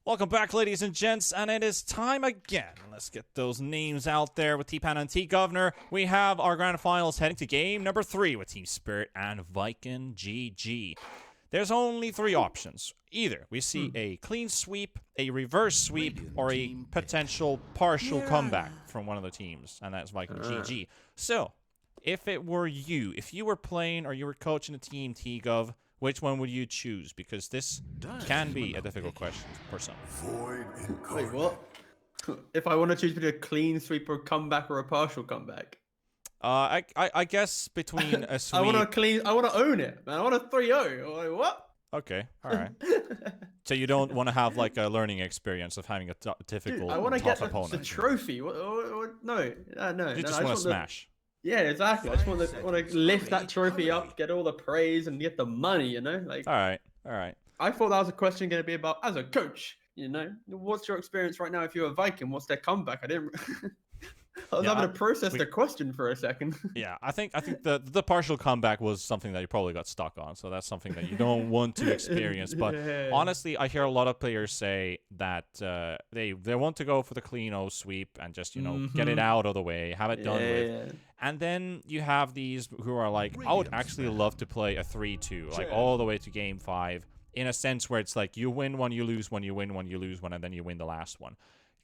Welcome back, ladies and gents, and it is time again. Let's get those names out there with T-Panda and TeaGuvnor. We have our grand finals heading to game number 3 with Team Spirit and Vikingg GG. There's only 3 options. Either we see a clean sweep, a reverse sweep, or a potential partial comeback from one of the teams, and that's Vikingg GG. So, if it were you, if you were playing or you were coaching a team, TeaGuv, which one would you choose? Because this can be a difficult question for some. Wait, what? If I want to choose between a clean sweep or a comeback or a partial comeback? I guess between a sweep... I want to own it, man. I want a 3-0. Like, what? Okay, all right. So you don't want to have like a learning experience of having a difficult, Dude, I want to get opponent. the trophy. No. No. You just want to smash. Yeah, exactly. I just want to lift that trophy up, get all the praise, and get the money. You know, like. All right. I thought that was a question going to be about as a coach. You know, what's your experience right now if you're a Vikingg? What's their comeback? I didn't. I was having to process the question for a second. Yeah, I think the partial comeback was something that you probably got stuck on, so that's something that you don't want to experience. But honestly, I hear a lot of players say that they want to go for the clean O sweep and just get it out of the way, have it done with. And then you have these who are like, I would actually love to play a 3-2, like all the way to game 5, in a sense where it's like you win one, you lose one, you win one, you lose one, and then you win the last one.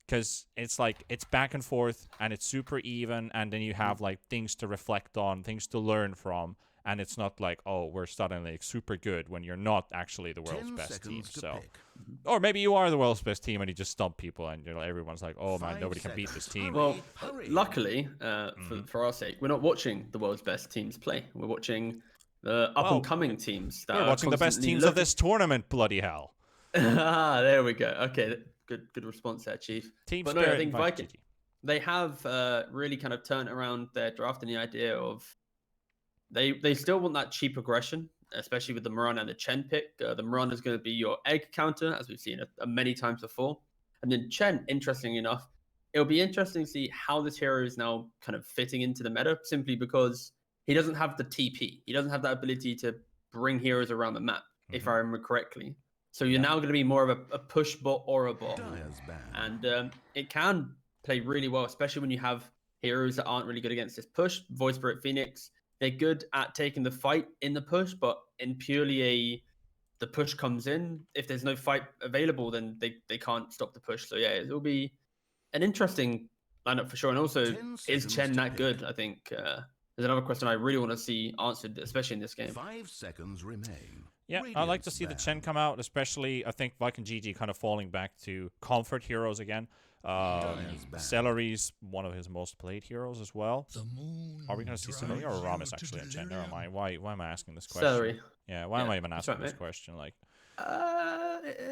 Because it's like, it's back and forth, and it's super even, and then you have like things to reflect on, things to learn from, and it's not like, oh, we're suddenly like, super good when you're not actually the world's best team. So, or maybe you are the world's best team and you just stump people, and everyone's like, oh man, nobody can beat this team. Well, luckily, for our sake, we're not watching the world's best teams play. We're watching the up-and-coming teams. We're watching the best teams of this tournament, bloody hell. There we go. Okay. Good response there, Chief. Team but Spirit, no, I think Vikingg, they have really kind of turned around their draft and the idea of they still want that cheap aggression, especially with the Mirana and the Chen pick. The Mirana is going to be your egg counter, as we've seen many times before. And then Chen, interestingly enough, it'll be interesting to see how this hero is now kind of fitting into the meta, simply because he doesn't have the TP. He doesn't have that ability to bring heroes around the map, if I remember correctly. So you're now going to be more of a push bot or a bot. And it can play really well, especially when you have heroes that aren't really good against this push. Void Spirit Phoenix, they're good at taking the fight in the push, but in purely the push comes in. If there's no fight available, then they can't stop the push. So yeah, it'll be an interesting lineup for sure. And also, is Chen that good? I think there's another question I really want to see answered, especially in this game. 5 seconds remain. Yeah, I'd like to see the Chen come out, especially, I think, Vikingg GG kind of falling back to comfort heroes again. Celery's one of his most played heroes as well. Are we going to see Celery or Aramis actually on Chen? Never mind. Why am I asking this question? Celery. Yeah, why am I even asking this question? Like,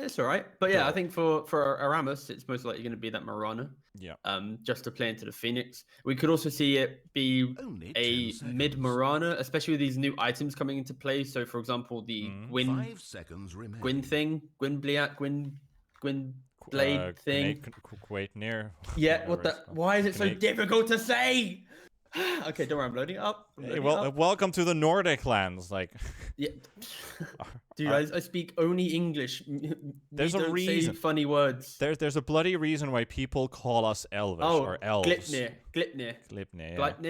it's all right. But yeah, I think for Aramis, it's most likely going to be that Mirana. Yeah. Just to play into the Phoenix. We could also see it be a mid Mirana, especially with these new items coming into play. So, for example, the Gwyn thing, Gwyn Blade thing. Wait, near. Yeah. What the? Why is it so difficult to say? Okay, don't worry, I'm loading it up. Welcome to the Nordic lands, like. Yeah, dude, I speak only English. There's a reason. Say funny words. There's a bloody reason why people call us Elvish or elves. Glipnir. Yeah.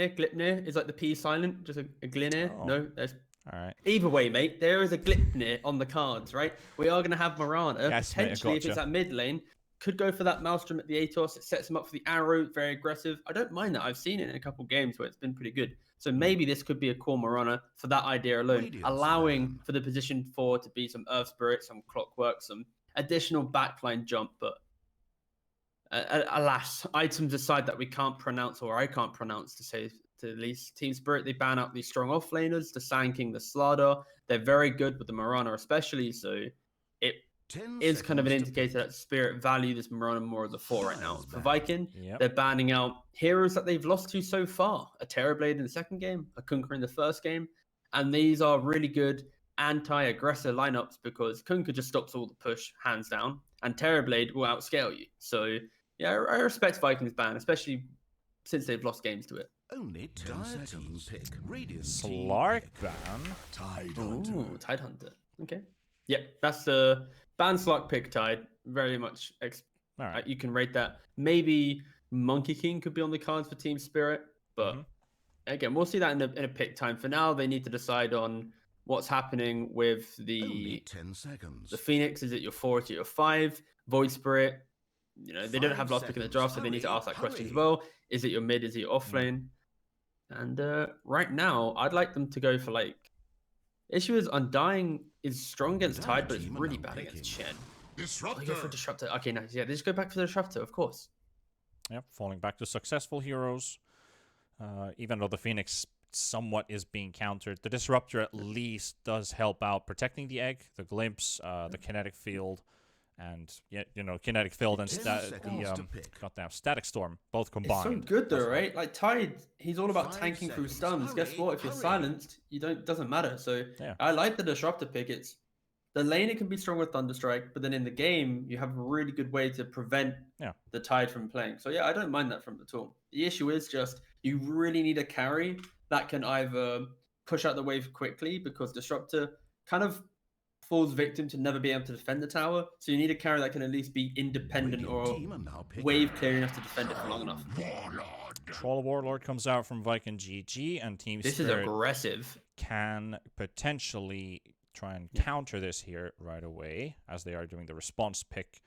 Glipnir is like the P silent, just a Glipnir. Oh. No, there's. All right. Either way, mate, there is a Glipnir on the cards, right? We are gonna have Mirana potentially if it's at mid lane. Could go for that Maelstrom at the Atos. It sets him up for the arrow. Very aggressive. I don't mind that. I've seen it in a couple games where it's been pretty good. So maybe this could be a core Mirana for that idea alone, allowing for the position 4 to be some Earth Spirit, some Clockwork, some additional backline jump. But alas, items aside that we can't pronounce, or I can't pronounce to say to the least, Team Spirit, they ban out these strong offlaners, the Sand King, the Slardar. They're very good with the Mirana especially, so it is kind of an indicator that Spirit value this Mirana more as a 4 right now. For Vikingg, they're banning out heroes that they've lost to so far. A Terrorblade in the second game, a Kunkka in the first game. And these are really good anti-aggressor lineups because Kunkka just stops all the push, hands down, and Terrorblade will outscale you. So, yeah, I respect Viking's ban, especially since they've lost games to it. Only 10 seconds. Pick Slark ban? Ooh, Tidehunter. Okay. Yep, that's the Spanslock pick Tide. Very much. All right. You can rate that. Maybe Monkey King could be on the cards for Team Spirit, but again, we'll see that in a pick time. For now, they need to decide on what's happening with Only the 10 seconds. Phoenix. Is it your 4? Is it your 5? Void Spirit. You know, they don't have last pick in the draft, so they need to ask that question as well. Is it your mid? Is it your offlane? And right now, I'd like them to go for like. Issue is Undying is strong against Tide, but it's really bad against Chen. Disruptor. Oh, go for Disruptor. Okay, nice. Yeah, they just go back for the Disruptor, of course. Yep, falling back to successful heroes. Even though the Phoenix somewhat is being countered, the Disruptor at least does help out protecting the egg, the glimpse, the kinetic field, and kinetic field and goddamn static storm both combined. It's so good though, right? Like Tide, he's all about tanking through stuns. Guess what? If you're silenced, doesn't matter. So Yeah. I like the Disruptor pick. It's the lane, it can be strong with Thunderstrike, but then in the game, you have a really good way to prevent the Tide from playing. So yeah, I don't mind that from the tool. The issue is just you really need a carry that can either push out the wave quickly, because Disruptor kind of falls victim to never being able to defend the tower. So you need a carry that can at least be independent or wave clear enough to defend it for long enough. Troll Warlord comes out from Vikingg GG, and Team This Spirit is aggressive. can potentially try and counter this here right away, as they are doing the response pick.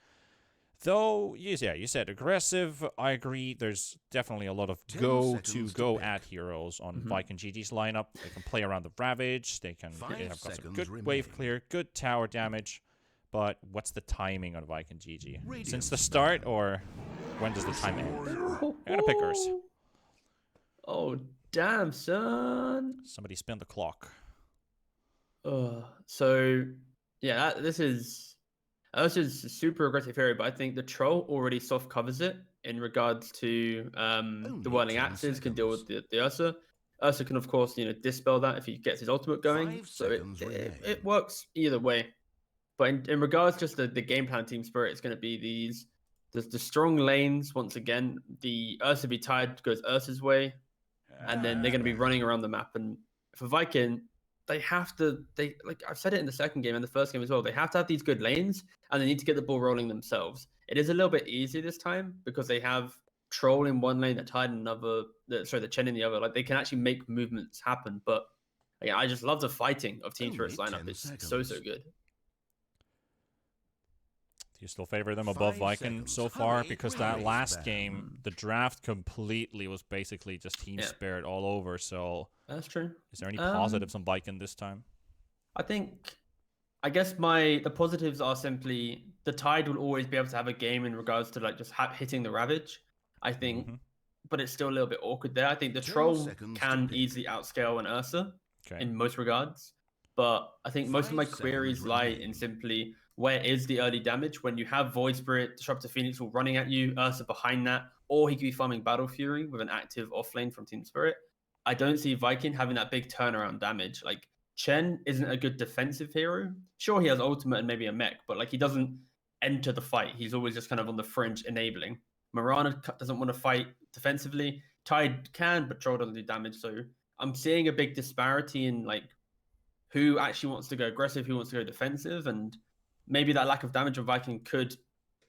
Though, you said aggressive. I agree. There's definitely a lot of go at heroes on Vikingg GG's lineup. They can play around the Ravage. They have got some good wave clear, good tower damage. But what's the timing on Vikingg GG? Since the start, or when does the time end? I gotta pick Urs. Oh, damn, son. Somebody spin the clock. So, yeah, this is a super aggressive hero, but I think the Troll already soft covers it in regards to the Whirling Axes can deal with the Ursa. Ursa can, of course, dispel that if he gets his ultimate going. So it works either way. But in regards just the game plan Team Spirit, it's going to be the strong lanes. Once again, the Ursa be tied goes Ursa's way, and then they're going to be running around the map. And for Vikingg, they have to, like I've said it in the second game and the first game as well, they have to have these good lanes, and they need to get the ball rolling themselves. It is a little bit easier this time because they have Troll in one lane, the Tide in another, the Chen in the other. Like, they can actually make movements happen. But yeah, I just love the fighting of Team Spirit's lineup. It's so good. Do you still favor them above Vikingg so far? Because that last game, the draft completely was basically just Team Spirit all over. So that's true. Is there any positives on Vikingg this time? I guess the positives are simply the Tide will always be able to have a game in regards to like just hitting the Ravage. I think, but it's still a little bit awkward there. I think the Troll can easily outscale an Ursa in most regards. But I think most of my queries lie in simply where is the early damage when you have Void Spirit, Disruptor Phoenix all running at you, Ursa behind that, or he could be farming Battle Fury with an active offlane from Team Spirit. I don't see Vikingg having that big turnaround damage. Like, Chen isn't a good defensive hero. Sure, he has ultimate and maybe a mech, but like he doesn't enter the fight. He's always just kind of on the fringe enabling. Mirana doesn't want to fight defensively. Tide can, but Troll doesn't do damage. So I'm seeing a big disparity in like who actually wants to go aggressive, who wants to go defensive, and maybe that lack of damage on Vikingg could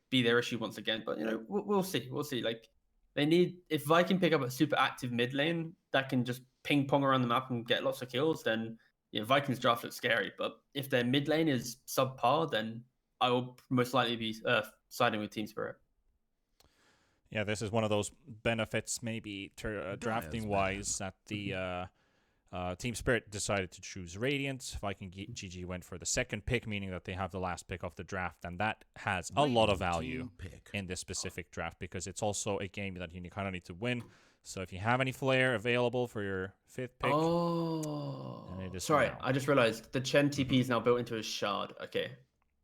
be their issue once again. But we'll see. We'll see. Like, they need, if Vikingg pick up a super active mid lane that can just ping pong around the map and get lots of kills, then Viking's draft looks scary. But if their mid lane is subpar, then I will most likely be siding with Team Spirit. Yeah, this is one of those benefits, maybe drafting wise, that the Team Spirit decided to choose Radiant. Vikingg GG went for the second pick, meaning that they have the last pick of the draft, and that has a lot of value in this specific draft because it's also a game that you kind of need to win. So if you have any flair available for your fifth pick, sorry, I just realized the Chen TP is now built into his shard. Okay,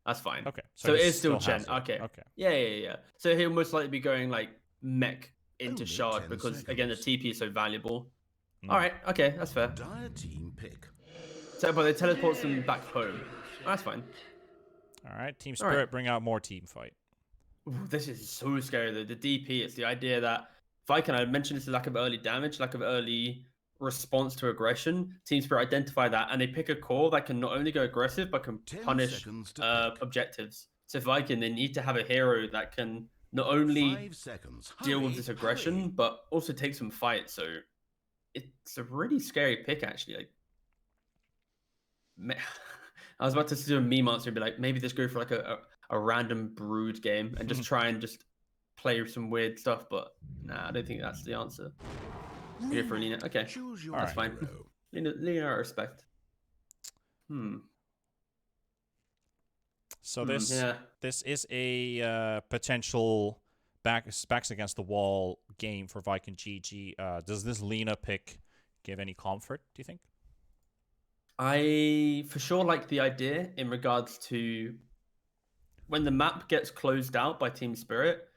that's fine. Okay, so it is still Chen. Okay. Yeah. So he'll most likely be going like mech into shard because again the TP is so valuable. All right, okay, that's fair. Team pick. So, but they teleport them back home. That's fine. All right, Team Spirit, bring out more team fight. Ooh, this is so scary though. The DP, it's the idea that Vikingg, I mentioned this lack of early damage, lack of early response to aggression. Team Spirit identify that, and they pick a core that can not only go aggressive but can punish objectives. So Vikingg, they need to have a hero that can not only 5 seconds. deal with Hurry, this aggression, hurry. but also take some fight. So it's a really scary pick, actually. Like, I was about to do a meme answer and be like, maybe just go for like a random brood game and just try and just play some weird stuff. But nah, I don't think that's the answer. Go for Lina. Okay, Choose your that's fine. hero. Lina, I respect. So this Yeah. this is a potential backs against the wall game for Vikingg GG. Does this Lina pick give any comfort, do you think? I for sure like the idea in regards to when the map gets closed out by Team Spirit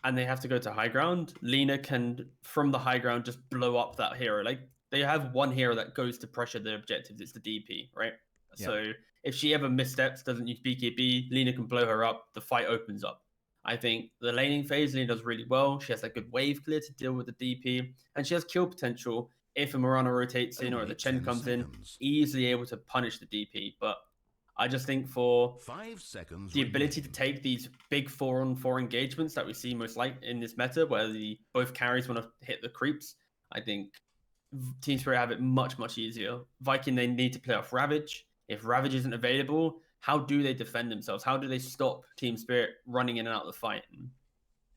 and they have to go to high ground, Lina can, from the high ground, just blow up that hero. Like, they have one hero that goes to pressure the objectives. It's the DP, right? Yeah. So if she ever missteps, doesn't use BKB, Lina can blow her up. The fight opens up. I think the laning phase, Lina does really well. She has a good wave clear to deal with the DP, and she has kill potential if a Mirana rotates in or Only the Chen 10 comes seconds. in, easily able to punish the DP. But I just think for 5 seconds. the ability to remain. take these big 4-on-4 engagements that we see most like in this meta, where the both carries want to hit the creeps, I think Team Spirit have it much easier. Vikingg, they need to play off Ravage. If Ravage isn't available, how do they defend themselves? How do they stop Team Spirit running in and out of the fight?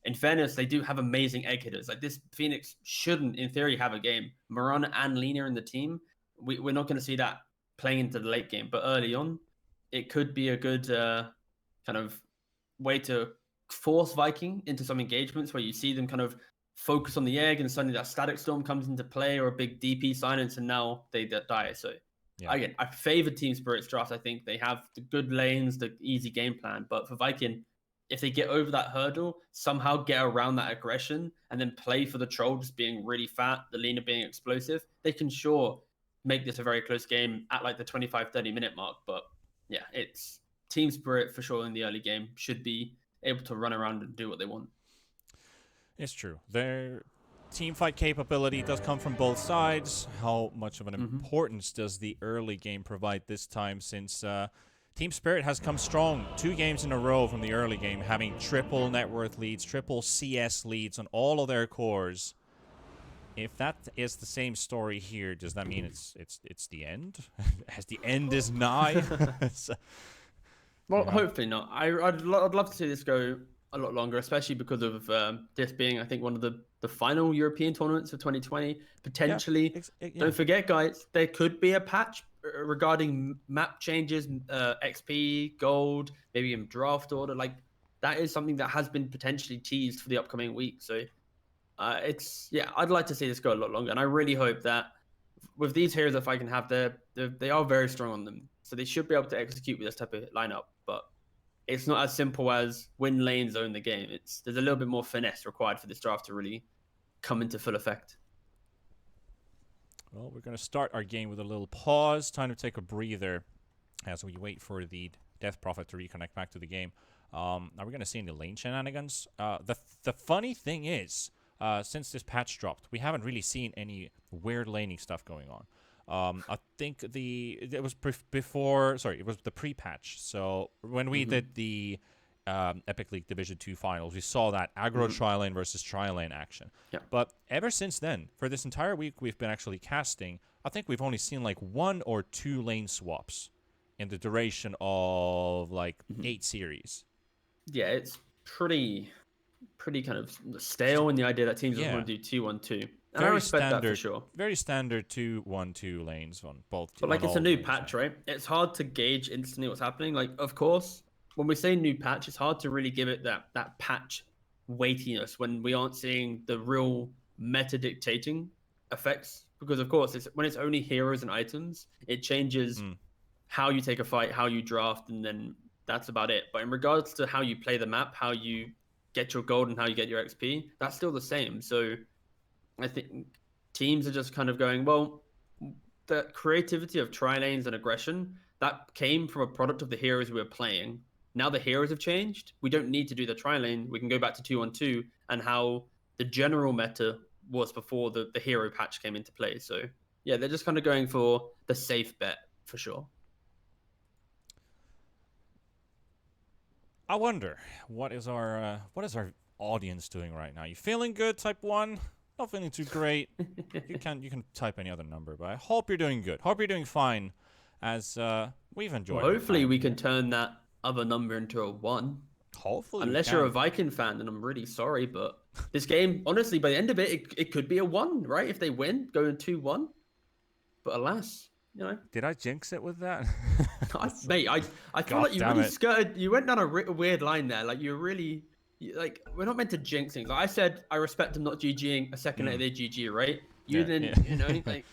In fairness, they do have amazing egg hitters. Like, this Phoenix shouldn't, in theory, have a game. Mirana and Lina in the team, we're not going to see that playing into the late game, but early on, it could be a good kind of way to force Vikingg into some engagements where you see them kind of focus on the egg and suddenly that static storm comes into play, or a big DP silence, and now they die. So again, I favor Team Spirit's draft. I think they have the good lanes, the easy game plan. But for Vikingg, if they get over that hurdle, somehow get around that aggression, and then play for the troll just being really fat, the Lina being explosive, they can sure make this a very close game at like the 25-30 minute mark. But yeah, it's Team Spirit for sure in the early game should be able to run around and do what they want. It's true. Their team fight capability does come from both sides. How much of an importance does the early game provide this time, since Team Spirit has come strong 2 games in a row from the early game, having triple net worth leads, triple CS leads on all of their cores. If that is the same story here, does that mean it's the end? As the end is nigh? Well, hopefully not. I'd love to see this go a lot longer, especially because of this being, I think, one of the final European tournaments of 2020. Potentially, don't forget, guys, there could be a patch regarding map changes, XP, gold, maybe in draft order. Like, that is something that has been potentially teased for the upcoming week. So I'd like to see this go a lot longer, and I really hope that with these heroes, if I can have they are very strong on them, so they should be able to execute with this type of lineup. But it's not as simple as win lanes, own the game. There's a little bit more finesse required for this draft to really come into full effect. Well, we're going to start our game with a little pause. Time to take a breather as we wait for the Death Prophet to reconnect back to the game. Are we going to see any lane shenanigans? The funny thing is, since this patch dropped, we haven't really seen any weird laning stuff going on. I think it was the pre-patch. So when we did the Epic League Division 2 finals, we saw that aggro tri-lane versus tri-lane action. Yeah. But ever since then, for this entire week we've been actually casting, I think we've only seen like 1 or 2 lane swaps in the duration of like 8 series. Yeah, it's pretty kind of stale in the idea that teams just want to do 2-1-2. And I respect that for sure. Very standard 2-1-2 lanes on both. But like, it's a new patch, right? It's hard to gauge instantly what's happening. Like, of course, when we say new patch, it's hard to really give it that patch weightiness when we aren't seeing the real meta dictating effects. Because of course, when it's only heroes and items, it changes how you take a fight, how you draft, and then that's about it. But in regards to how you play the map, how you get your gold and how you get your XP, that's still the same. So I think teams are just kind of going, well, the creativity of tri-lanes and aggression, that came from a product of the heroes we were playing. Now the heroes have changed. We don't need to do the tri-lane. We can go back to 2-on-2 and how the general meta was before the hero patch came into play. So yeah, they're just kind of going for the safe bet for sure. I wonder what is our audience doing right now? You feeling good, type 1? Not feeling too great. You can type any other number, but I hope you're doing good. Hope you're doing fine, as we've enjoyed. Well, our hopefully time. we can turn that other number into a 1. Hopefully, Unless you're a Vikingg fan, then I'm really sorry, but this game, honestly, by the end of it, it could be a 1, right? If they win, going 2-1. But alas, you know. Did I jinx it with that? Mate, I feel God like you damn really it. skirted. You went down a weird line there. Like like we're not meant to jinx things. Like I said, I respect them not GGing. A second later, they GG, right? You Yeah, didn't, yeah. you know, like.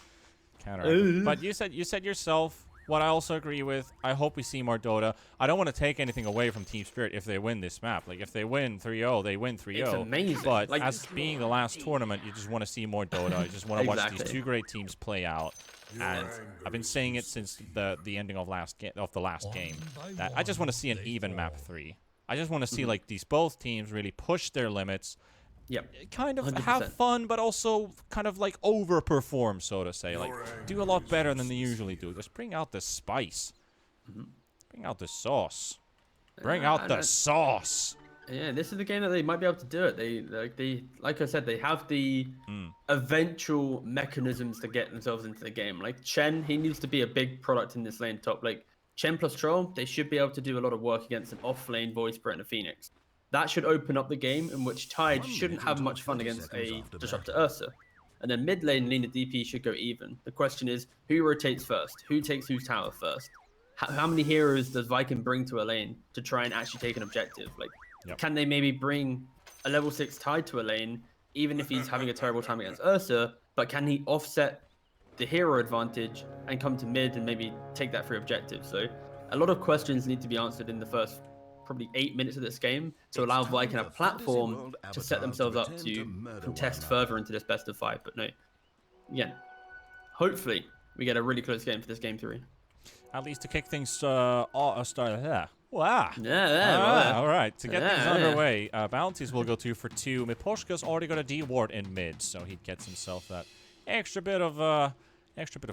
Counteract. But you said yourself. What I also agree with. I hope we see more Dota. I don't want to take anything away from Team Spirit if they win this map. Like if they win 3-0, they win 3-0. It's amazing. But Like, as being the last tournament, you just want to see more Dota. You just want to watch these Exactly. two great teams play out. And I've been saying it since the ending of the last game that I just want to see an even map 3. I just want to see like these both teams really push their limits. Yep. Kind of 100%. have fun, but also kind of like overperform, so to say. Like do a lot better than they usually do. Just bring out the spice. Bring out the sauce. Bring out the sauce. Yeah, this is the game that they might be able to do it. Like I said, they have the eventual mechanisms to get themselves into the game. Like Chen, he needs to be a big product in this lane top. Like Chen plus Troll, they should be able to do a lot of work against an off-lane Void Spirit and a Phoenix. That should open up the game in which Tide 1 shouldn't minute have until much fun 30 against seconds a after Disruptor that. Ursa. And then mid lane, Lena DP should go even. The question is, who rotates first? Who takes whose tower first? How many heroes does Vikingg bring to a lane to try and actually take an objective? Like, can they maybe bring a level 6 Tide to a lane, even if he's having a terrible time against Ursa, but can he offset the hero advantage and come to mid and maybe take that free objective? So a lot of questions need to be answered in the first probably 8 minutes of this game to allow Vikingg a platform to set themselves up to contest further into this best of 5. But no, again, hopefully we get a really close game for this game 3. At least to kick things started there. Wow. Yeah, All right. To get things Yeah. underway, bounties will go 2 for 2. Miposhka's already got a D-ward in mid, so he gets himself that extra bit of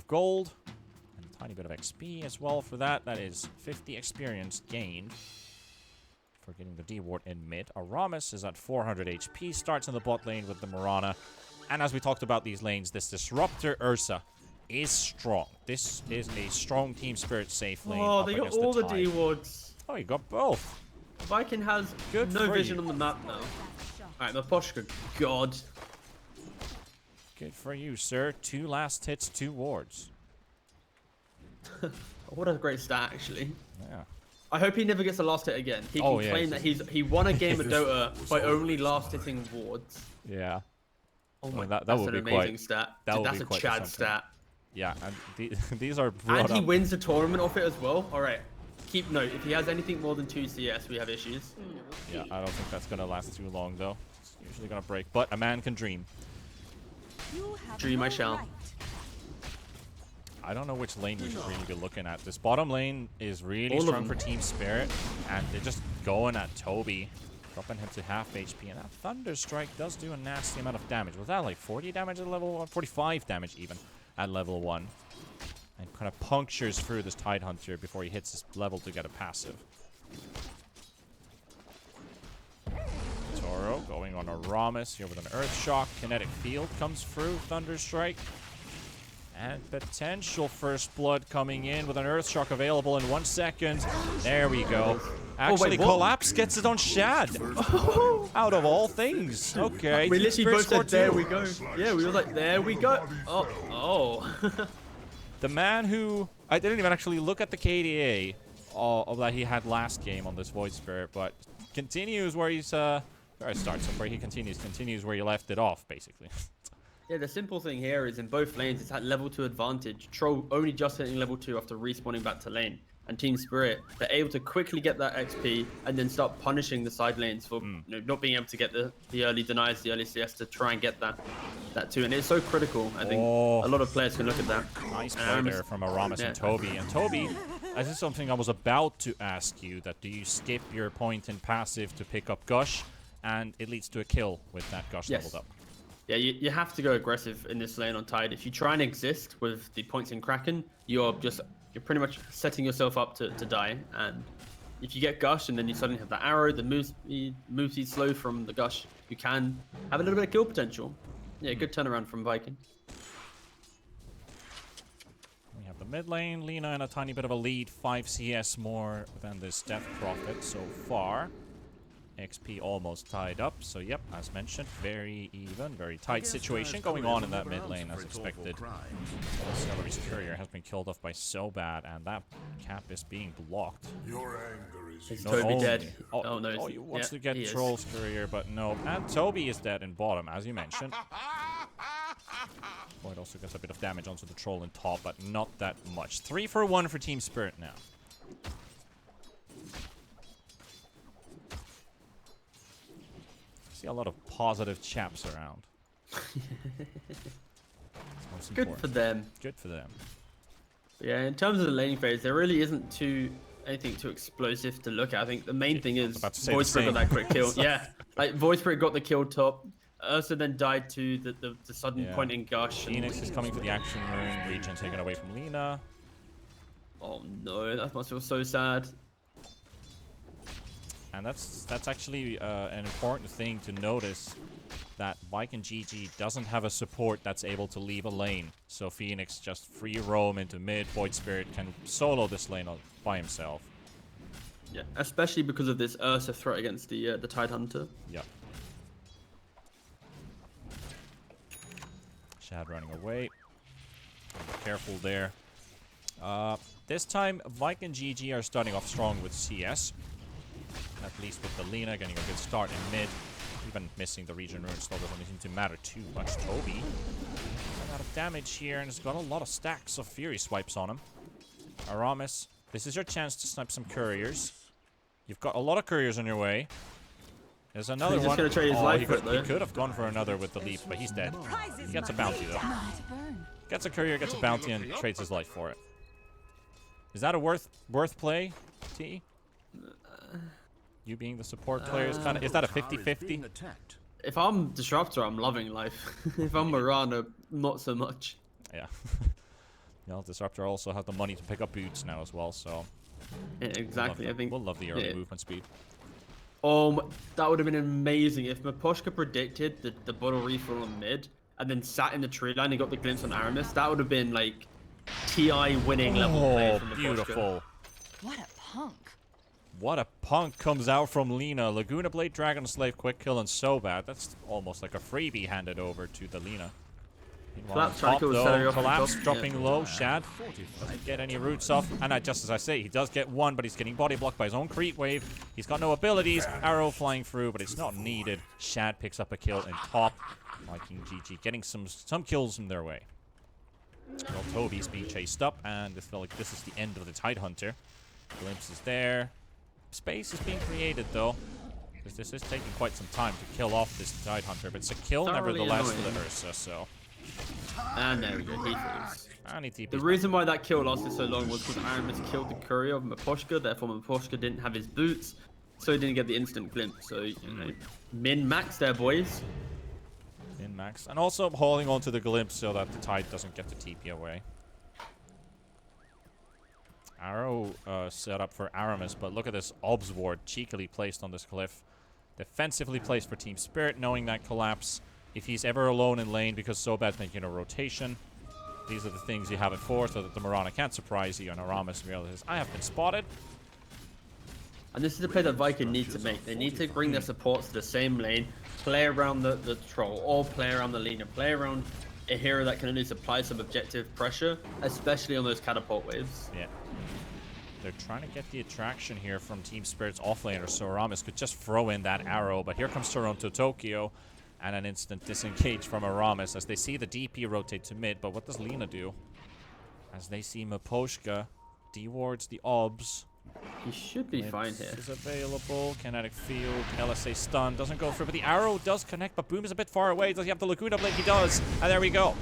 gold and a tiny bit of XP as well for that. That is 50 experience gained for getting the D-ward in mid. Aramis is at 400 HP, starts in the bot lane with the Mirana. And as we talked about these lanes, this Disruptor Ursa is strong. This is a strong Team Spirit safe lane. Oh, up they got against all the Tide. D-wards. Oh, you got both. Vikingg has Good no for vision you. on the map now. Alright, Miposhka, God. Good for you, sir. 2 last hits, 2 wards. What a great stat, actually. Yeah. I hope he never gets a last hit again. He can claim that he won a game of Dota by only last hitting wards. Yeah. Oh my, that that's would an be amazing quite- stat. that Dude, would that's be a quite Chad something. stat. Yeah, and these are brought And he up. wins the tournament off it as well. Alright. Keep note, if he has anything more than 2 CS, we have issues. Yeah, I don't think that's gonna last too long though. It's usually gonna break, but a man can dream. Dream I shall. I don't know which lane we should really be looking at. This bottom lane is really All of strong them. for Team Spirit, and they're just going at Toby, dropping him to half HP, and that Thunder Strike does do a nasty amount of damage. Was that like 40 damage at level 1? 45 damage even at level 1. And kind of punctures through this Tide Hunter before he hits this level to get a passive. Toro going on a Ramus here with an Earth Shock. Kinetic Field comes through. Thunder Strike. And potential First Blood coming in with an Earth Shock available in 1 second. There we go. Actually, what? Collapse gets it on Shad. Out of all things. Okay. We Team literally Spirit both scored said, there 2. we go. Yeah, we were like, there we go. Oh. The man who... I didn't even actually look at the KDA of that he had last game on this Void Spirit, but continues where he's... where it starts, where he continues where he left it off, basically. Yeah, the simple thing here is in both lanes, it's at level 2 advantage. Troll only just hitting level 2 after respawning back to lane. And Team Spirit, they're able to quickly get that XP and then start punishing the side lanes for not being able to get the early denies, the early CS to try and get that too. And it's so critical. I think a lot of players can look at that. Nice play there from Aramis and Toby. And Toby, this is something I was about to ask you, that do you skip your point in passive to pick up Gush? And it leads to a kill with that Gush leveled up. Yeah, you have to go aggressive in this lane on Tide. If you try and exist with the points in Kraken, you're pretty much setting yourself up to die. And if you get Gush and then you suddenly have the arrow, the move speed slow from the Gush, you can have a little bit of kill potential. Yeah, good turnaround from Vikingg. We have the mid lane, Lina in a tiny bit of a lead, 5 CS more than this Death Prophet so far. XP almost tied up, so yep, as mentioned, very even, very tight situation going on in that mid lane as expected. Celery's courier has been killed off by so bad, and that cap is being blocked. Your anger is Is Not Toby only- dead? Oh, no. you want Yeah, to get he is. Troll's courier, but no. And Toby is dead in bottom, as you mentioned. Void also gets a bit of damage onto the Troll in top, but not that much. 3 for 1 for Team Spirit now. See a lot of positive chaps around. That's Good important. for them. Good for them. Yeah, in terms of the laning phase, there really isn't anything too explosive to look at. I think the main thing is about to say the Void Spirit got same. that quick kill. Yeah, like Void Spirit got the kill top. Ursa then died to the sudden Yeah. point in Gush. And, Phoenix is coming for the action rune. Regen taken away from Lina. oh no, that must feel so sad. And that's actually an important thing to notice, that Vikingg GG doesn't have a support that's able to leave a lane. So Phoenix just free roam into mid. Void Spirit can solo this lane by himself. Yeah, especially because of this Ursa threat against the Tidehunter. Yep. Shad running away. Be careful there. This time, Vikingg GG are starting off strong with CS. At least with the Lina getting a good start in mid. Even missing the region rune still doesn't seem to matter too much. Toby running out of damage here and has got a lot of stacks of Fury swipes on him. Aramis, this is your chance to snipe some couriers. You've got a lot of couriers on your way. There's another He's just one. gonna trade his life he for it, could, he though. could have gone for another with the leap, but he's dead. He gets a bounty though. Gets a courier, gets a bounty, and trades his life for it. Is that a worth play, T? You being the support player is kind of, is that a 50-50? If I'm Disruptor, I'm loving life. If I'm Mirana, not so much. Yeah. You know, Disruptor also has the money to pick up boots now as well, so Yeah, exactly. I think we'll love the early yeah. movement speed. That would have been amazing if Miposhka predicted the bottle refill on mid and then sat in the tree line and got the glimpse on Aramis. That would have been like TI winning level play Oh, from Miposhka. beautiful. What a punk. What a punk comes out from Lina. Laguna Blade, Dragon Slave, quick kill, and so bad. That's almost like a freebie handed over to the Lina. Meanwhile, Collapse, trying to top kill the though, Celery off the Collapse top. dropping Yeah. low. Shad doesn't get any roots off. And just as I say, he does get one, but he's getting body blocked by his own creep wave. He's got no abilities. Arrow flying through, but it's not needed. Shad picks up a kill in top. Vikingg GG getting some kills in their way. Well, Toby's being chased up, and I feel like this is the end of the Tidehunter. Glimpse is there. Space is being created, though, because this is taking quite some time to kill off this Tidehunter, but it's a kill Thoroughly nevertheless for annoying. the Ursa, so... And there we go, he falls. And he TP's The back. reason why that kill lasted so long was because Aramis killed the courier of Miposhka, therefore Miposhka didn't have his boots, so he didn't get the instant glimpse. So, you know, min-max there, boys. In max. And also holding on to the glimpse so that the Tide doesn't get the TP away. Arrow set up for Aramis, but look at this Obs ward cheekily placed on this cliff. Defensively placed for Team Spirit, knowing that collapse. If he's ever alone in lane because Sobad's making a rotation, these are the things you have it for, so that the Mirana can't surprise you, and Aramis realizes, I have been spotted. And this is a play that Vikingg need to make. They need to bring their supports to the same lane, play around the troll, or play around the Lina, play around a hero that can only supply some objective pressure, especially on those catapult waves. Yeah. They're trying to get the attraction here from Team Spirit's offlaner, so Aramis could just throw in that arrow, but here comes Toronto Tokyo, and an instant disengage from Aramis as they see the DP rotate to mid, but what does Lina do? As they see Miposhka dewards the Obs. He should be fine here. Is available. Kinetic field. LSA stun. Doesn't go through, but the arrow does connect, but Boom is a bit far away. Does he have the Laguna Blade? He does. And there we go.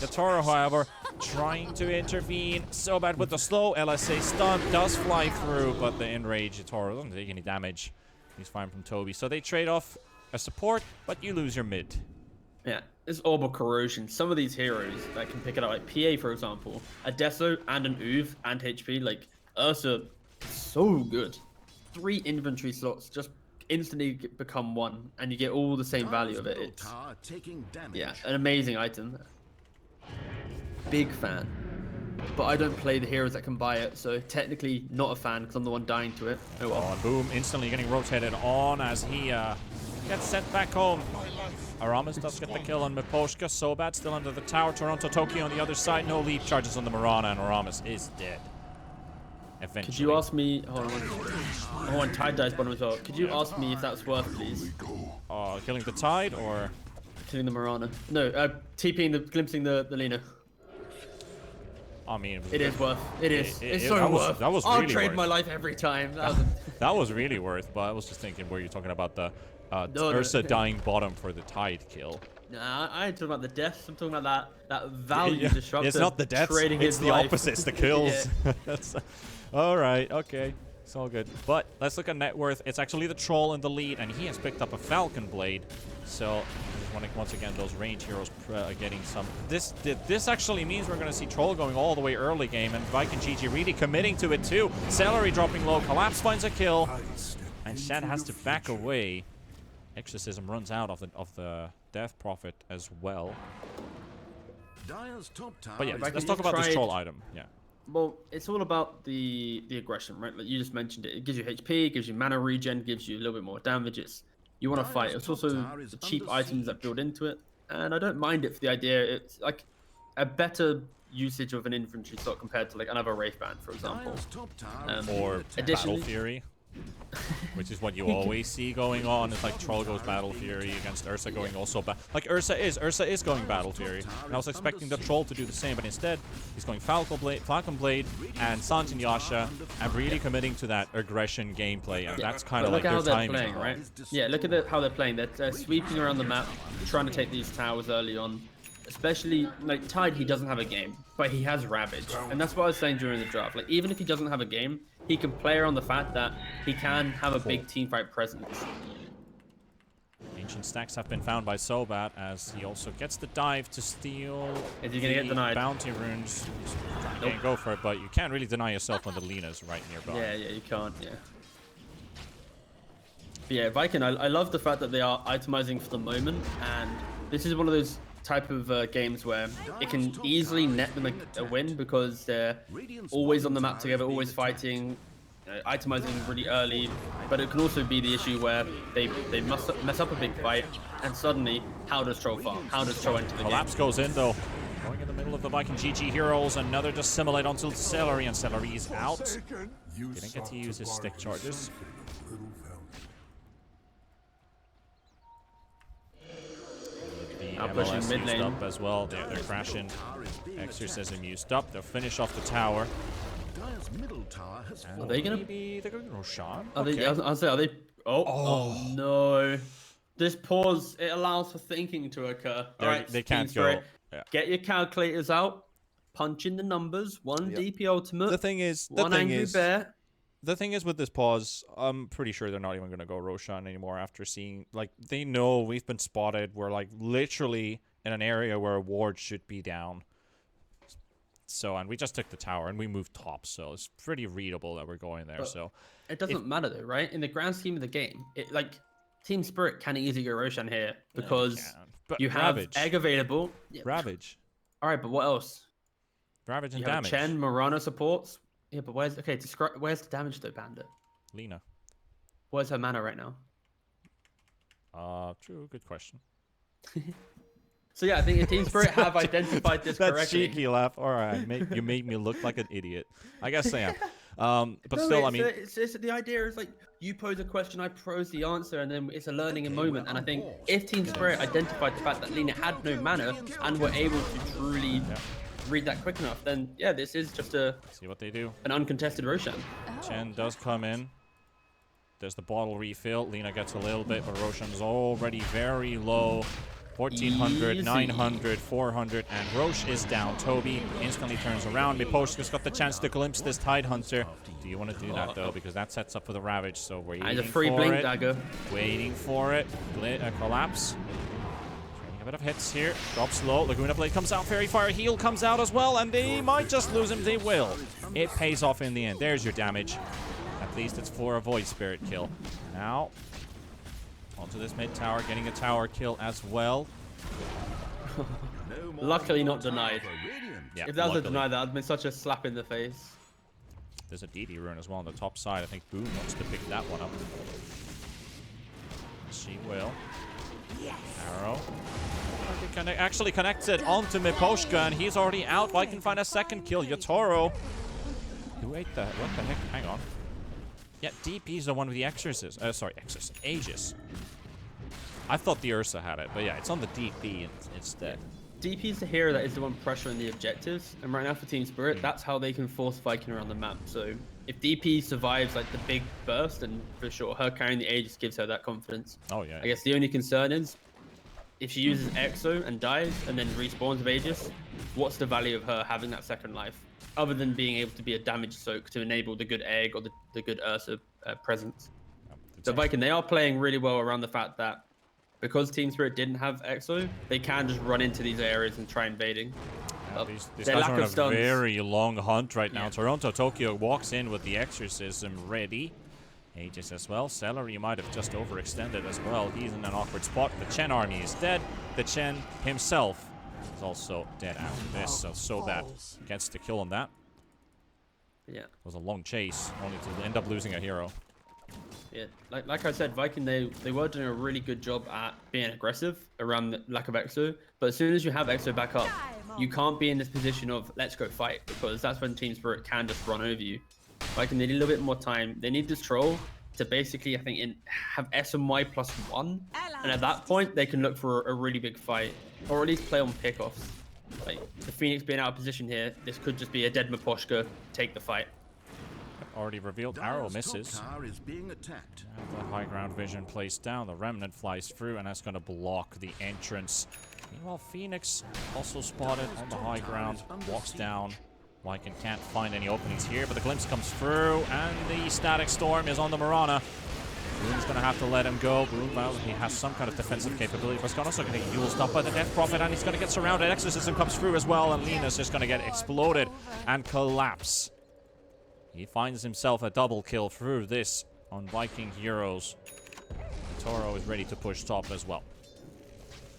Yatoro, however, trying to intervene. So bad with the slow. LSA stun does fly through, but the enrage Yatoro doesn't take any damage. He's fine from Toby. So they trade off a support, but you lose your mid. Yeah, it's Orbital Corrosion. Some of these heroes that can pick it up, like PA, for example, a Deso and an Uv and HP, like Ursa, so good. 3 inventory slots just instantly become 1, and you get all the same value of it. It's taking damage. yeah, an amazing item. Big fan. But I don't play the heroes that can buy it, so technically not a fan because I'm the one dying to it. Oh well. Oh, and boom, instantly getting rotated on as he gets sent back home. Aramis does get the kill on Miposhka. Sobat still under the tower. Toronto Tokyo on the other side. No leap charges on the Marana, and Aramis is dead. Eventually. Could you ask me... Hold on, Tide dies bottom as well. Could you ask me if that's worth, please? Killing the Tide or... Killing the Marana. No, TPing glimpsing the Lina. I mean... It is worth. It's so that worth. That was I'll really trade worth. my life every time. That was really worth, but I was just thinking, were you talking about the No, Ursa dying bottom for the Tide kill? Nah, I ain't talking about the deaths. I'm talking about that value disruptor. It's not the deaths, trading it's his the life. opposite, it's the kills. That's, alright, okay. It's all good. But let's look at net worth. It's actually the Troll in the lead, and he has picked up a Falcon Blade. So, once again, those range heroes getting some... This actually means we're going to see Troll going all the way early game, and Vikingg GG really committing to it too. Celery dropping low, Collapse finds a kill, and Shed has to back away. Exorcism runs out of the Death Prophet as well. But yeah, let's talk about this Troll item. Yeah. Well, it's all about the aggression, right? Like you just mentioned it. It gives you HP, gives you mana regen, gives you a little bit more damage. You want to fight. It's also the cheap items that build into it, and I don't mind it for the idea. It's like a better usage of an infantry slot compared to like another Wraith Band, for example. Or Battle Fury, which is what you always see going on. It's like Troll goes Battle Fury against Ursa going also like Ursa is going Battle Fury. And I was expecting the Troll to do the same, but instead he's going Falcon Blade and Santin Yasha and really committing to that aggression gameplay, and that's kind of like their timing. Look at how they're playing, right? Yeah, look at how they're playing. They're sweeping around the map, trying to take these towers early on. Especially, like, Tide, he doesn't have a game, but he has Ravage. And that's what I was saying during the draft. Like, even if he doesn't have a game, he can play around the fact that he can have a big teamfight presence. Ancient stacks have been found by Sobat as he also gets the dive to steal Is he gonna get denied? bounty runes. You can't go for it, but you can't really deny yourself when the Lina's right nearby. Yeah, you can't, yeah. But yeah, Vikingg, I love the fact that they are itemizing for the moment, and this is one of those type of games where it can easily net them a win because they're always on the map together, always fighting, itemizing really early. But it can also be the issue where they mess up a big fight, and suddenly, how does Troll farm? How does Troll enter the Collapse game? goes in though. Going in the middle of the Vikingg GG heroes, another dissimulate onto Celery, and Celery is out. Didn't get to use his stick charges. Now pushing MLS mid used lane. up as well. They're crashing. Exorcism used up. They'll finish off the tower. Are they gonna be the Roshan? Are they? I'll say, are they? Oh no! This pause, it allows for thinking to occur. All right, they can't Team Spirit, go. Yeah. Get your calculators out. Punch in the numbers. One DP ultimate. The thing is, one angry bear. The thing is with this pause, I'm pretty sure they're not even going to go Roshan anymore after seeing, like, they know we've been spotted. We're, like, literally in an area where a ward should be down. So, and we just took the tower and we moved top, so it's pretty readable that we're going there. But so it doesn't matter though, right? In the grand scheme of the game, it like Team Spirit can easily go Roshan here because you have Ravage. egg available. Yeah. Ravage. All right, but what else? Ravage and You have damage. Chen, Marana supports. Yeah, but where's where's the damage though, Bandit? Lina. Where's her mana right now? True. Good question. So yeah, I think Team Spirit have identified this That's correctly. cheeky laugh. All right, you made me look like an idiot. I guess I am. But No, still, I mean, it's the idea is like you pose a question, I pose the answer, and then it's a learning moment. And I think if Team Spirit identified the fact that Lina had no mana and were able to truly read that quick enough, then yeah, this is just see what they do. an uncontested Roshan. Chen does come in. There's the bottle refill. Lina gets a little bit, but Roshan's already very low. 1400, Easy. 900, 400, and Roche is down. Toby instantly turns around. Miposhka's got the chance to glimpse this Tide Hunter. Do you want to do that, though? Because that sets up for the Ravage, so we're And a free blink dagger. Waiting for it. Collapse. Trading a bit of hits here. Drops low. Laguna Blade comes out. Fairy Fire Heal comes out as well, and they might just lose him. They will. It pays off in the end. There's your damage. least it's for a Void Spirit kill. Now, onto this mid tower, getting a tower kill as well. Luckily not denied. Yeah, If that was a luckily. deny, that would have been such a slap in the face. There's a DD rune as well on the top side. I think Boom wants to pick that one up. She will. Arrow. Actually connected onto Miposhka, and he's already out. I can find a second kill. Yotaro. Who ate that? What the heck? Hang on. Yeah, DP's the one with the Exorcist. Sorry, Exorcist. Aegis. I thought the Ursa had it, but yeah, it's on the DP instead. DP's the hero that is the one pressuring the objectives, and right now for Team Spirit, that's how they can force Vikingg around the map. So if DP survives like the big burst, then for sure her carrying the Aegis gives her that confidence. Oh yeah. I guess the only concern is if she uses Exo and dies and then respawns with Aegis, what's the value of her having that second life, other than being able to be a damage soak to enable the good egg or the good Ursa presence. So Vikingg, they are playing really well around the fact that because Team Spirit didn't have Exo, they can just run into these areas and try invading. These their guys lack are on a of stuns. very long hunt right now. Yeah. Toronto Tokyo walks in with the Exorcism ready. Aegis as well. Celery might have just overextended as well. He's in an awkward spot. The Chen army is dead. The Chen himself is also dead after this. So that gets the kill on that. Yeah. It was a long chase, only to end up losing a hero. Yeah, like I said, Vikingg, they were doing a really good job at being aggressive around the lack of Exo. But as soon as you have Exo back up, you can't be in this position of let's go fight, because that's when Team Spirit can just run over you. Vikingg, they need a little bit more time. They need this troll to basically, I think, have SMY +1, and at that point they can look for a really big fight, or at least play on pickoffs. Like the Phoenix being out of position here, this could just be a dead Miposhka, take the fight. Already revealed. Arrow misses. Tower is being attacked. The high ground vision placed down. The remnant flies through, and that's going to block the entrance. Meanwhile, Phoenix also spotted on the high ground. Walks down. Vikingg can't find any openings here, but the glimpse comes through, and the static storm is on the Marana. Boom's going to have to let him go. Boom, well, he has some kind of defensive capability, but he's also going to get Yule stopped by the Death Prophet, and he's going to get surrounded. Exorcism comes through as well, and Lena's just going to get exploded and collapse. He finds himself a double kill through this on Vikingg heroes. Toro is ready to push top as well.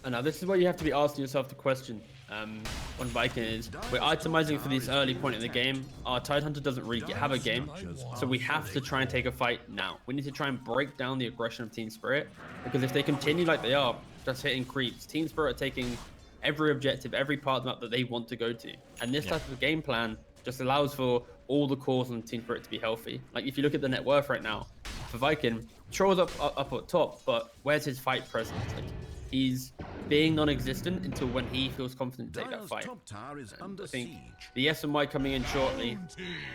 And now this is where you have to be asking yourself the question on Vikingg is, we're itemizing for this early point in the game. Our Tidehunter doesn't really have a game, so we have to try and take a fight now. We need to try and break down the aggression of Team Spirit, because if they continue like they are, just hitting creeps, Team Spirit are taking every objective, every part of the map that they want to go to. And this type of game plan just allows for all the cores on Team Spirit to be healthy. Like if you look at the net worth right now, for Vikingg, Troll's up at top, but where's his fight presence? Like, he's being non-existent until when he feels confident to take that fight. Top tower is under I think siege. the SMY coming in shortly.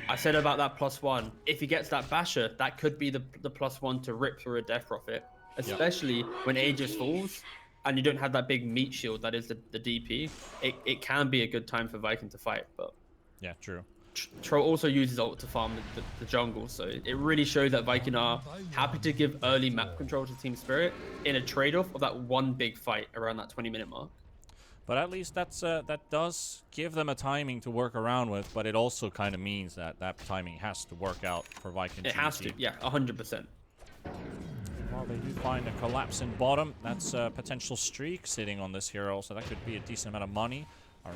I said about that +1. If he gets that basher, that could be the +1 to rip through a Death Prophet, especially when Aegis falls and you don't have that big meat shield that is the DP. It can be a good time for Vikingg to fight, but Yeah, true. Troll also uses ult to farm the jungle, so it really shows that Vikingg are happy to give early map control to Team Spirit in a trade-off of that one big fight around that 20-minute mark. But at least that does give them a timing to work around with, but it also kind of means that that timing has to work out for Vikingg. It has to, yeah, 100%. Well, they do find a collapse in bottom. That's a potential streak sitting on this hero, so that could be a decent amount of money.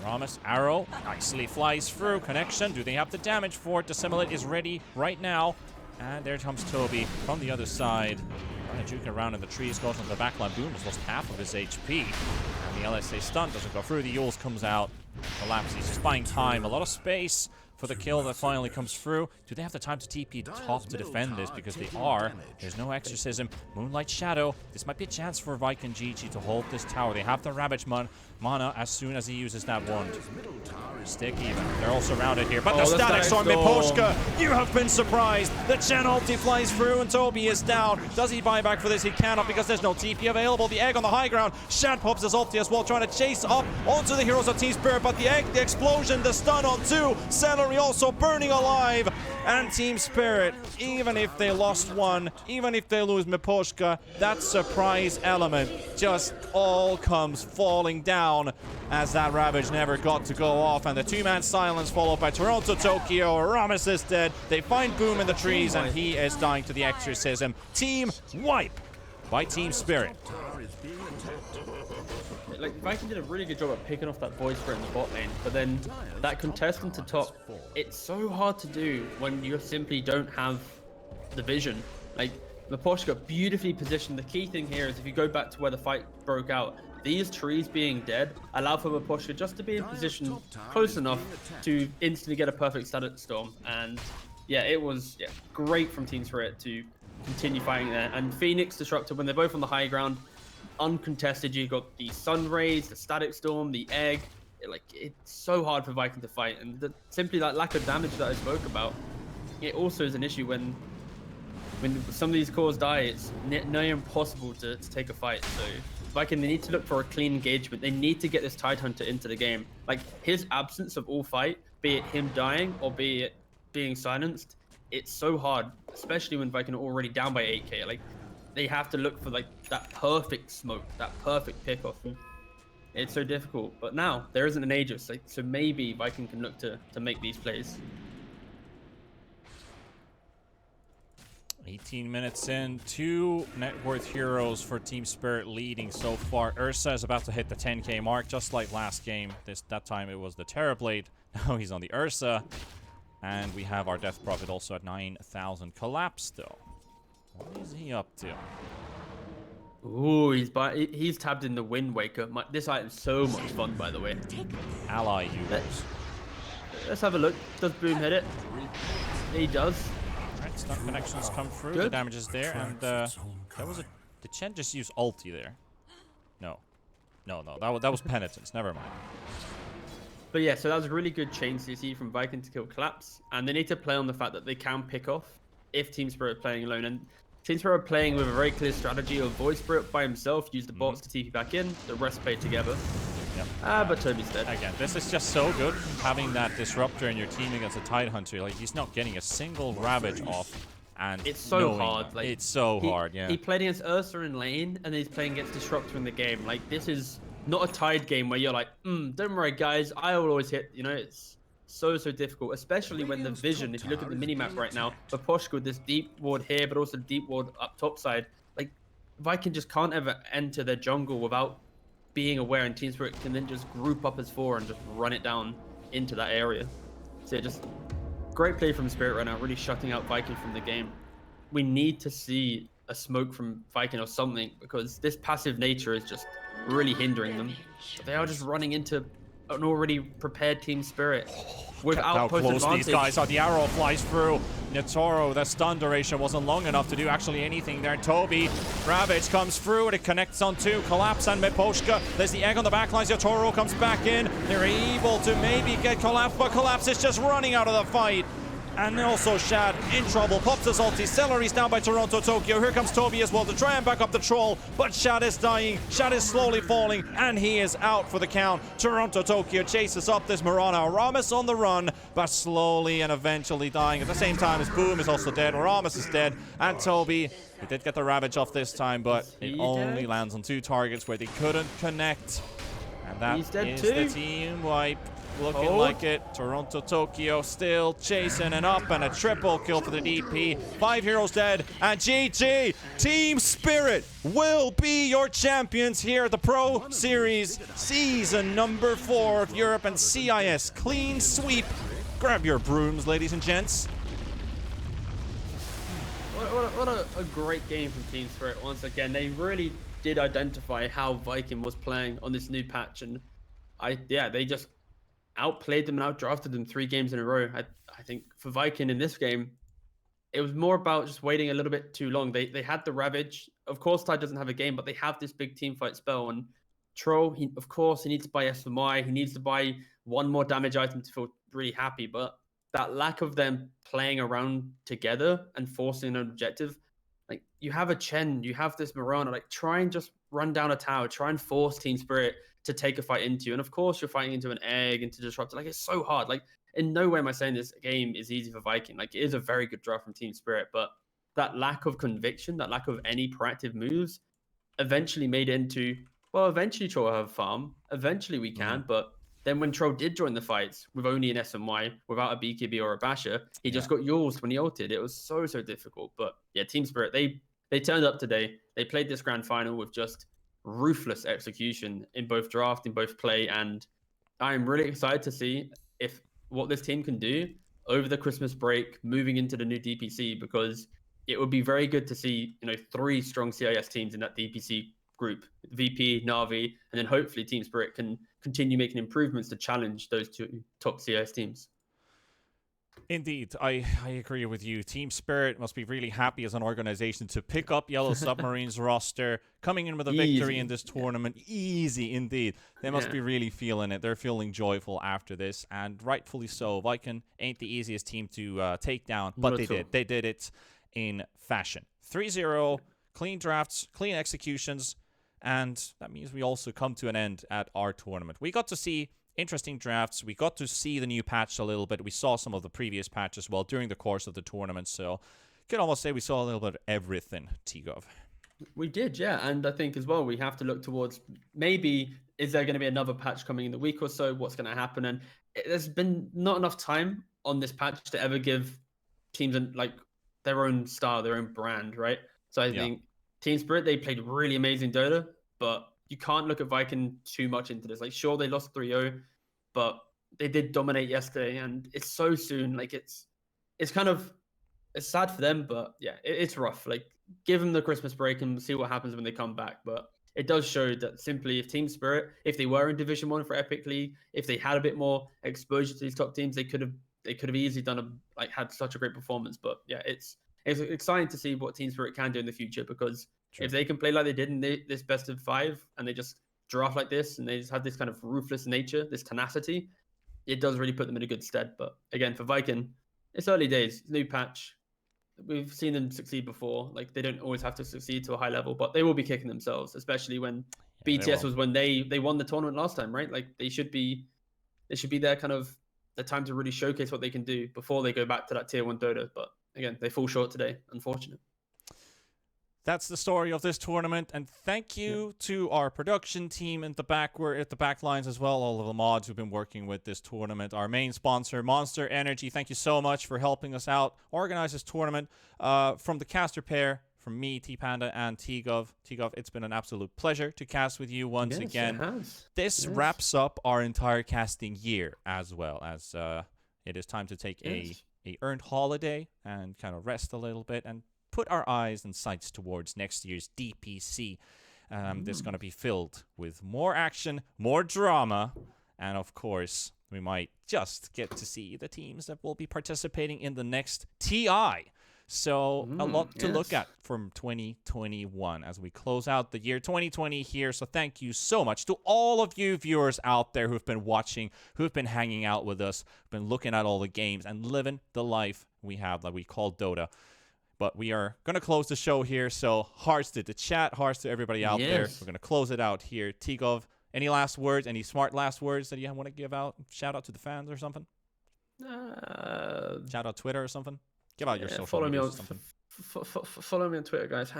Aramis, arrow, nicely flies through. Connection, do they have the damage for it? Dissimulate is ready right now. And there comes Toby from the other side. Trying to juke around in the trees, goes on the backline. Boom has lost half of his HP. And the LSA stun doesn't go through. The Yules comes out, collapses. He's just buying time. A lot of space for the kill that finally comes through. Do they have the time to TP top to defend this? Because they are. There's no Exorcism. Moonlight Shadow. This might be a chance for Vikingg GG to hold this tower. They have the Ravage mana as soon as he uses that wand. Stick even. They're all surrounded here. But the Static Storm, Miposhka, you have been surprised. The Chen ulti flies through and Toby is down. Does he buy back for this? He cannot, because there's no TP available. The egg on the high ground. Shad pops his ulti as well, trying to chase up onto the heroes of Team Spirit. But the egg, the explosion, the stun on two. Celery Celery also burning alive. And Team Spirit, even if they lost one, even if they lose Miposhka, that surprise element just all comes falling down as that Ravage never got to go off. And the two-man silence followed by Toronto Tokyo. Ramos is dead. They find Boom in the trees and he is dying to the exorcism. Team wipe by Team Spirit. Like, Vikingg did a really good job at picking off that voice for in the bot lane, but then that contestant to top, it's so hard to do when you simply don't have the vision. Like, Miposhka beautifully positioned. The key thing here is if you go back to where the fight broke out, these trees being dead allow for Miposhka just to be in position close enough to instantly get a perfect static storm. And yeah, it was great from Team Spirit to continue fighting there. And Phoenix, Disruptor, when they're both on the high ground, uncontested, you got the sun rays, the static storm, the egg. It's so hard for Vikingg to fight, and simply that lack of damage that I spoke about, it also is an issue when some of these cores die. It's near impossible to take a fight. So Vikingg, they need to look for a clean engagement. They need to get this Tidehunter into the game. Like, his absence of all fight, be it him dying or be it being silenced, it's so hard, especially when Vikingg are already down by 8k. Like, they have to look for that perfect smoke, that perfect pickoff. It's so difficult, but now there isn't an Aegis, so maybe Vikingg can look to make these plays. 18 minutes in, 2 net worth heroes for Team Spirit leading so far. Ursa is about to hit the 10k mark, just like last game. That time it was the Terrorblade. Now he's on the Ursa, and we have our Death Prophet also at 9,000. Collapse though. What is he up to? Ooh, he's tabbed in the Wind Waker. This item's so much fun, by the way. Ally Euros. Let's have a look. Does Boom hit it? He does. Alright, stun connections come through. Good. The damage is there, and that was did Chen just use ulti there? No. No, that was penitence. Never mind. But yeah, so that was a really good chain CC from Vikingg to kill Collapse, and they need to play on the fact that they can pick off if Team Spirit are playing alone. And Team Spirit are playing with a very clear strategy of Void Spirit by himself, use the bots to TP back in, the rest play together. Yep. But Toby's dead. Again, this is just so good, having that Disruptor in your team against a Tidehunter. Like, he's not getting a single Ravage off. And it's so hard. Like, it's so hard, yeah. He played against Ursa in lane, and then he's playing against Disruptor in the game. Like, this is not a Tide game where you're like, don't worry, guys, I will always hit. You know, it's so difficult, especially when the vision, if you look at the minimap right now, Miposhka with this deep ward here, but also deep ward up top side, like, Vikingg just can't ever enter their jungle without being aware, and Team Spirit can then just group up as 4 and just run it down into that area. So yeah, just great play from Spirit right now, really shutting out Vikingg from the game. We need to see a smoke from Vikingg or something, because this passive nature is just really hindering them. But they are just running into an already prepared Team Spirit without how post close advantage. these guys are. The arrow flies through. Netoro, the stun duration wasn't long enough to do actually anything there. Toby, Ravage comes through and it connects on 2. Collapse and Miposhka. There's the egg on the backlines. Netoro comes back in. They're able to maybe get Collapse, but Collapse is just running out of the fight. And also Shad in trouble. Pops his ulti. Celery's down by Toronto Tokyo. Here comes Toby as well to try and back up the troll. But Shad is dying. Shad is slowly falling. And he is out for the count. Toronto Tokyo chases up this Mirana. Ramos on the run, but slowly and eventually dying. At the same time as Boom is also dead. Ramos is dead. And Toby, he did get the Ravage off this time, but it only lands on 2 targets where they couldn't connect. And that is the team wipe. Looking like it. Toronto Tokyo still chasing and up, and a triple kill for the DP. 5 heroes dead, and GG! Team Spirit will be your champions here at the Pro Series Season number 4 of Europe and CIS. Clean sweep. Grab your brooms, ladies and gents. What a great game from Team Spirit once again. They really did identify how Vikingg was playing on this new patch, and they just outplayed them and outdrafted them 3 games in a row. I think for Vikingg in this game, it was more about just waiting a little bit too long. They had the Ravage. Of course, Tide doesn't have a game, but they have this big team fight spell. And Troll, of course, he needs to buy SMI. He needs to buy 1 more damage item to feel really happy. But that lack of them playing around together and forcing an objective, like you have a Chen, you have this Mirana, like try and just run down a tower, try and force Team Spirit to take a fight into you. And of course, you're fighting into an egg, into disruptor. Like it's so hard. Like in no way am I saying this game is easy for Vikingg. Like it is a very good draft from Team Spirit, but that lack of conviction, that lack of any proactive moves, eventually made it into, well, eventually Troll will have a farm. Eventually we can, but then when Troll did join the fights with only an SMY, without a BKB or a Basher, he just got Yules when he ulted. It was so difficult. But yeah, Team Spirit, they turned up today. They played this grand final with just ruthless execution in both draft, in both play, and I'm really excited to see if what this team can do over the Christmas break, moving into the new DPC, because it would be very good to see, 3 strong CIS teams in that DPC group, VP, Na'Vi, and then hopefully Team Spirit can continue making improvements to challenge those 2 top CIS teams. Indeed, I agree with you. Team Spirit must be really happy as an organization to pick up Yellow Submarine's roster, coming in with a victory in this tournament. Easy, indeed. They must be really feeling it. They're feeling joyful after this, and rightfully so. Vikingg ain't the easiest team to take down, but they did. They did it in fashion. 3-0, clean drafts, clean executions, and that means we also come to an end at our tournament. We got to see interesting drafts. We got to see the new patch a little bit. We saw some of the previous patches as well during the course of the tournament, so you could almost say we saw a little bit of everything, TeaGuv. We did, yeah, and I think as well we have to look towards maybe is there going to be another patch coming in the week or so? What's going to happen? And there's been not enough time on this patch to ever give teams like their own style, their own brand, right? So I think Team Spirit, they played really amazing Dota, but you can't look at Vikingg too much into this. Like, sure, they lost 3-0, but they did dominate yesterday, and it's so soon. Like, it's sad for them, but yeah, it's rough. Like, give them the Christmas break and see what happens when they come back. But it does show that simply if Team Spirit, if they were in Division 1 for Epic League, if they had a bit more exposure to these top teams, they could have easily had such a great performance. But yeah, it's exciting to see what Team Spirit can do in the future, because if they can play like they did in this best of 5 and they just draft like this and they just have this kind of ruthless nature, this tenacity, it does really put them in a good stead. But again, for Vikingg, it's early days, new patch. We've seen them succeed before. Like, they don't always have to succeed to a high level, but they will be kicking themselves, especially when BTS was when they won the tournament last time, right? Like, they should be there kind of the time to really showcase what they can do before they go back to that tier 1 Dota. But again, they fall short today, unfortunate. That's the story of this tournament, and thank you to our production team at the back. We're at the back lines as well, all of the mods who've been working with this tournament. Our main sponsor, Monster Energy, thank you so much for helping us out organize this tournament. From the caster pair, from me, T-Panda, and TeaGuv. TeaGuv, it's been an absolute pleasure to cast with you once again. It has. This wraps up our entire casting year, as well as it is time to take a earned holiday and kind of rest a little bit and put our eyes and sights towards next year's DPC. This is going to be filled with more action, more drama, and of course, we might just get to see the teams that will be participating in the next TI. So a lot to look at from 2021 as we close out the year 2020 here. So thank you so much to all of you viewers out there who've been watching, who've been hanging out with us, been looking at all the games and living the life we have that we call Dota. But we are going to close the show here, so hearts to the chat, hearts to everybody out there. We're going to close it out here. TeaGuv, any last words, any smart last words that you want to give out? Shout out to the fans or something? Shout out Twitter or something? Give out your social media or something. Follow me on Twitter, guys.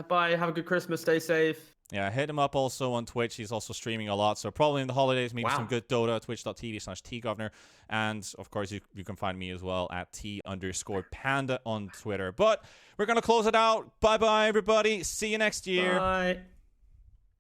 Bye. Have a good Christmas. Stay safe. Yeah, hit him up also on Twitch. He's also streaming a lot. So probably in the holidays, maybe some good Dota, twitch.tv/TGuvnor. And of course, you can find me as well at T_Panda on Twitter. But we're going to close it out. Bye-bye, everybody. See you next year. Bye.